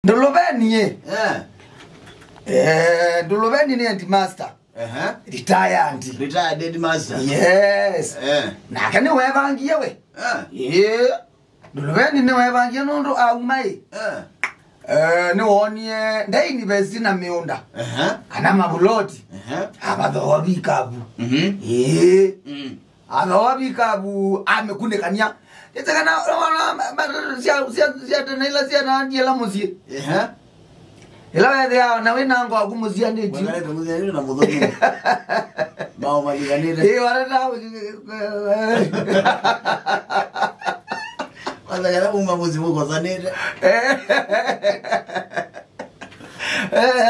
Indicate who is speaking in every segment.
Speaker 1: Nduluveni Nduluveni ni headmaster. Retired headmaster. Yes. Na kani wevangie we. Nduluveni ni wevangie nondo aumai. Ni wonie ndai university na miunda. Ana mabuloti. Abadho bikabu. Bikabu amekunekania. Itakana sia tenela sia na ndiela muzi. Ila ya na wena ngo agumuzia ndi.
Speaker 2: Wala muzia ni na mudhoni. Bao maliganire.
Speaker 1: Wala
Speaker 2: wala kana mumamuzi muko zanire.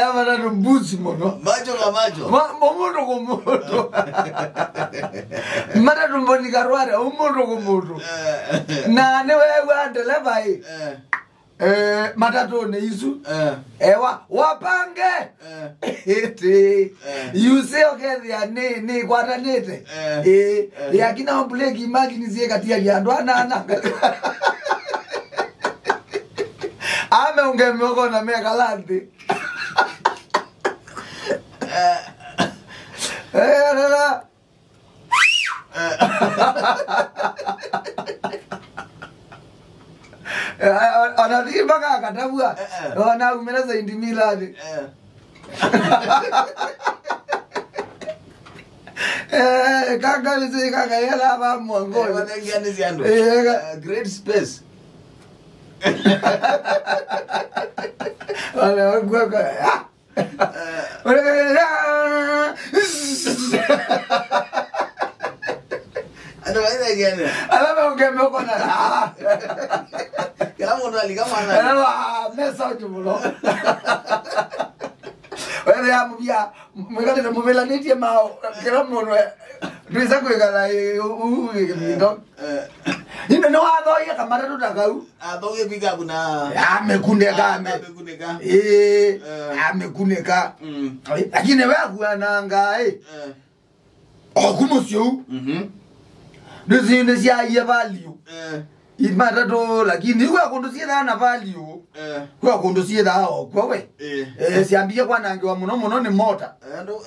Speaker 1: Amana rumbuzi mono.
Speaker 2: Macho kwa macho.
Speaker 1: Momoto kwa moto. Mara rumboni karware umoto kwa moto. Na ne wewe ndeleva hii. Matatu ne isu. Ewa wapange. You say okay ya ne kwata nete. Yakina mbuleki imagine zie kati ya liando ana. Ame ungemoko na meka landi. Ana diba kaka tabua. Ona umeleza indimilani. Kaka nisi kaka yela ba mwango.
Speaker 2: Wanengia nisi ando. Great space.
Speaker 1: Ana ngwaka.
Speaker 2: Ando waida gani?
Speaker 1: Ala ungemoko na.
Speaker 2: Kama unali kama ana.
Speaker 1: Ala mesa tubulo. Wewe amubia mwekale na muvela netie mao kila mmono. Ndisa kwegala ndo. Inde no ado ya kamara tutakau.
Speaker 2: Ado ye biga kuna.
Speaker 1: Amekuneka. Amekuneka. Lakini wewe kuananga okumusyo. Ndizinde siya value. Imata to lakini wewe kondosie na value. Wewe kondosie dao kwa we. Siambie kwa nange wa muno ni mota.
Speaker 2: Ndo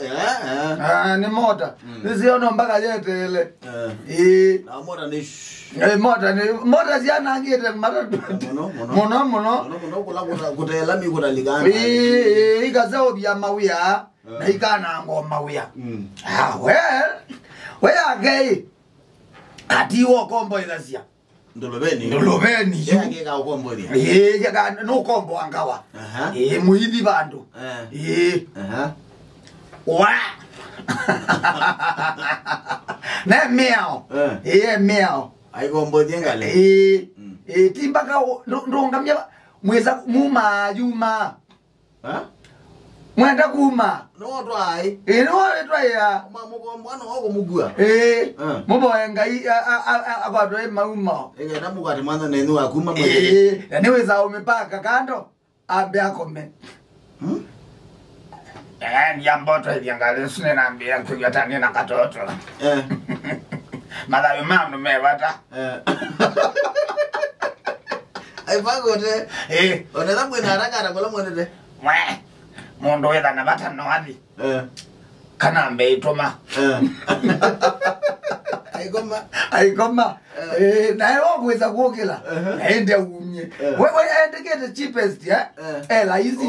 Speaker 1: ni mota. Ndizio no mpaka yetele.
Speaker 2: Na mota ni
Speaker 1: mota siya nangete mara mono
Speaker 2: kutela mi kutaligana.
Speaker 1: Ikazao bya mawia na ikana ngo mawia. We agei ati wo kombo ilasia. Nduluveni.
Speaker 2: Yake ka kombo ni.
Speaker 1: Yaka no kombo angawa. Muhidi bandu. Wa. Na meow. Meow.
Speaker 2: Ai kombo ngale.
Speaker 1: Timbaka ndo ngamya mweza muma yuma. Mwenda kuma.
Speaker 2: No twai.
Speaker 1: No twai ya.
Speaker 2: Mama mwana wako mugua.
Speaker 1: Mubo engai akwatwe mauma.
Speaker 2: Na mugati mwana nenu akuma mwe.
Speaker 1: Niweza umepaka kando ambe akome. Yamboto yangale sine nambia kuyatani na katoto. Mada yumam mevata.
Speaker 2: Ai bagote. Onera mwe naraka na kola mwende.
Speaker 1: Mondo weda na bata no hadi. Kana mbe itoma. Aikoma. Na yo kuweza kuokela. Ende umye. Wewe ende get the cheapest la easy.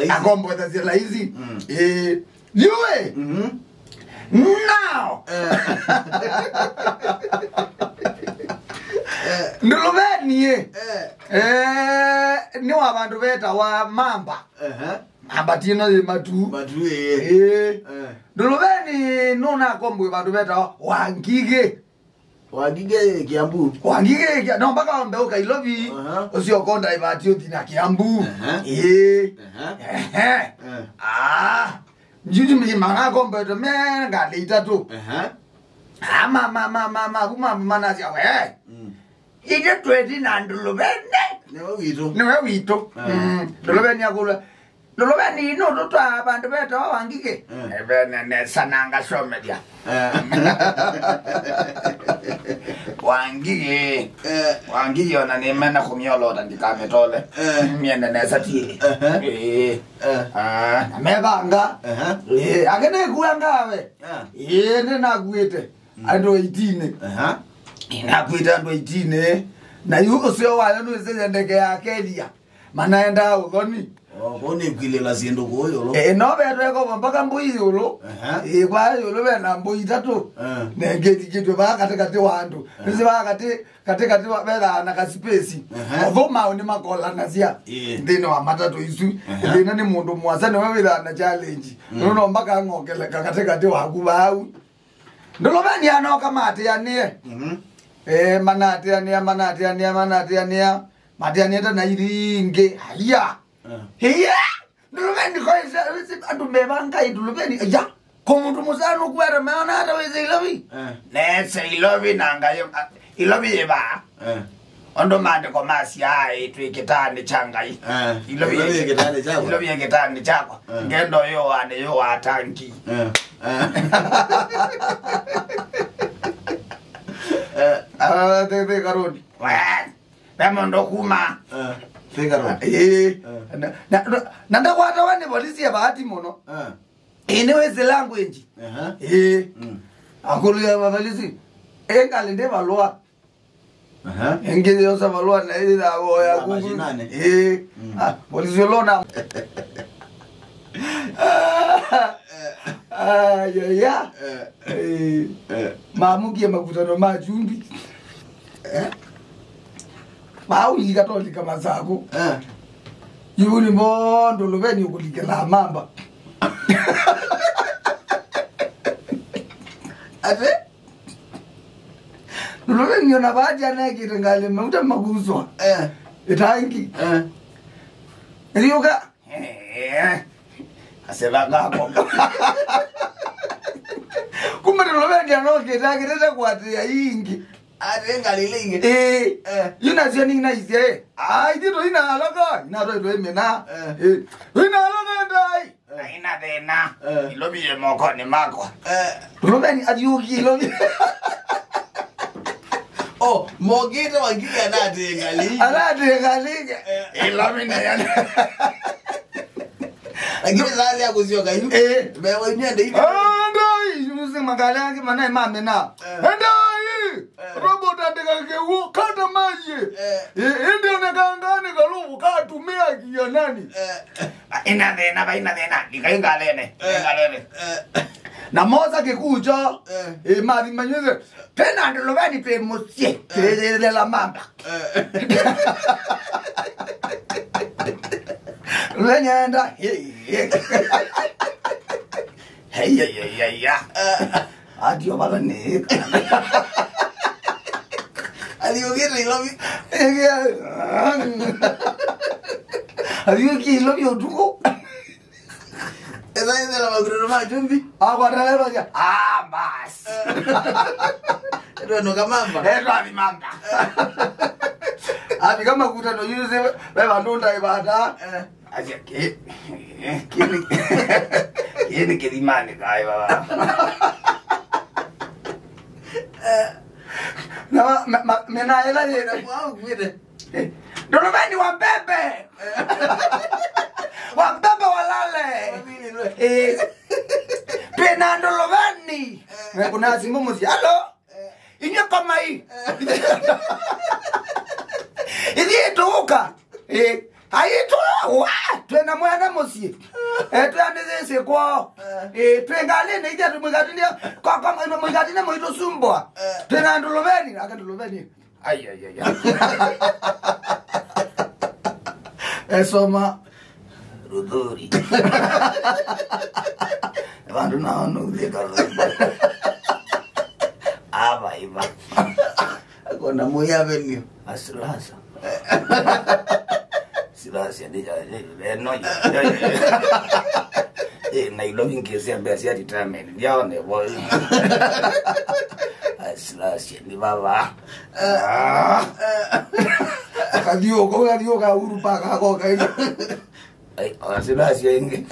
Speaker 1: Agombo da zela easy. Liwe. Now. Nduluveni ni wabantu beta wa mamba. Mamba tino matu. Nduluveni nuna kombo bantu beta wangige.
Speaker 2: Wangige Kiambu.
Speaker 1: Wangige no mpaka mbeuka Ilovi. Usio konda ibati utina Kiambu. Juju mjimana kombo to menga leitatu. Mama manazia we. Ije 20 na Nduluveni.
Speaker 2: Newe wito.
Speaker 1: Nduluveni yakula Nduluveni ino toto abantu beta wangike. Ebene sananga shomedia. Wangi ona ne mena kumyolo ndikame tole miende nesa ti mebanga agene kuangawe ne nakuite ando 18 inakuita ando 18 na yuko sio wale no sendeke yakelia manaenda udoni
Speaker 2: Boni kwilela ziendo koyo lo.
Speaker 1: No betweko mpaka mbuyi ulo. Kwa ulo bena mbuyi tatu. Ngeti kitu ba katikati wandu. Nisi ba katikati bela na kasipesi. Ovoma oni makola nazia. Ndino amatatu isu. Ndino ni mundu mwasane wabila na challenge. Nono mpaka ngokele katikati wakubau. Ndolo bani ano kama Athiani. Manati ania na iringe. Haya. Hiya, nduluveni koisa andu mebanga nduluveni ya komuntu musano kwera maana hata weze Ilovi nese Ilovi nangayo Ilovi eba ondo mande komasi ai twikitani changai Ilovi yekitani chako ngendo yo ane yo atanki tete karoni bemondo kuma nanda kwata wane polisi ya bahati mono ineweze language akulu ya polisi engalinde balwa engeze yosa balwa na ile da ya kuku polisi lona ya mamukie makutano majumbi Bawi katolika mazako. Yuni mondo Nduluveni ukulikela mamba. Ate? Nduluveni yona baja na kitengale mauta maguzwa. Itangi. Riyoka. Asela ngako. Kumbe Nduluveni anoke takireta kwatia ingi.
Speaker 2: Arenga lilinge
Speaker 1: yuna zeni na izie dito ina alaka ina ro emena ina alaka ndai ina dena Ilovi ye moko ni mako Nduluveni adiuki Ilovi
Speaker 2: mogete wangiga
Speaker 1: anatenga liga Ilovi na yana
Speaker 2: lakini zazi ya kuzioka hivi bewa nyende hivi
Speaker 1: ndai yuzi magala yangu manae mame na ndai robot ateka kewo kata maji ndio nakangane kalubu katumia kia nani ina dena nikaingalene na moza kikuja mali manyeze tena Nduluveni pe mosie le la mamba Lenyanda adio bala ne
Speaker 2: adio gere Ilovi
Speaker 1: adio ki Ilovi otuko
Speaker 2: esa inde la magro majumbi
Speaker 1: agwarale baja bas
Speaker 2: no kamamba
Speaker 1: ali mamba abi kama Makutano yuze beba ndonda ibada aje kini kilimani kai baba na mena ela yena
Speaker 2: wao kwide
Speaker 1: Nduluveni wa bebe walale pena Nduluveni kuna simu muzi halo inyo kama hii Iditoka aitoa twena mwana mosie twandeze kwa twengalene ija tumgatindia kwa kama mgatina moito sumbwa twena Nduluveni akanduluveni ay esoma ruduri vandu naono dekalo iba
Speaker 2: akona moya venio
Speaker 1: asilasa silasa ndija no na Ilovi ngezi ambasi determine yaone boy asilasa ni baba kadio ka uru paka ko kai Ai, awasilasia inge.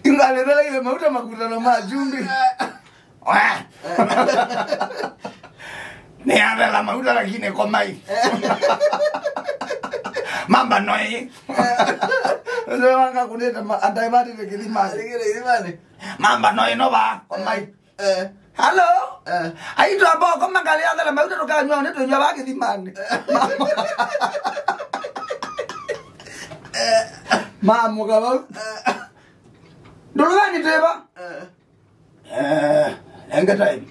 Speaker 1: Ingalelele ile mauta makutano majumbi. Wah. Ni la mauta lakini kwa mai. Mamba noi. Ndio wanga kuneta andaibati Kilimani. Mamba noi no ba kwa mai. Hello. Aito abo kama galianga la mauta tukanywa neto nywa ba Kilimani. Mamu kaba. Nduluveni teba. Enga time.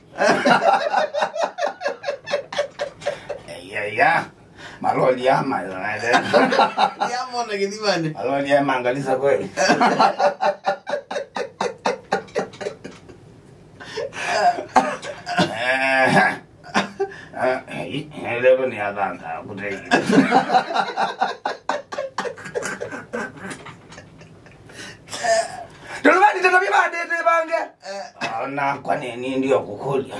Speaker 1: Ya. Maloli yama.
Speaker 2: Yamo na Kilimani.
Speaker 1: Maloli yama angalisa kweli. Leo ni adanta kutei. Nduluveni tena bibade bange. Na kwa nini ndio kukulia?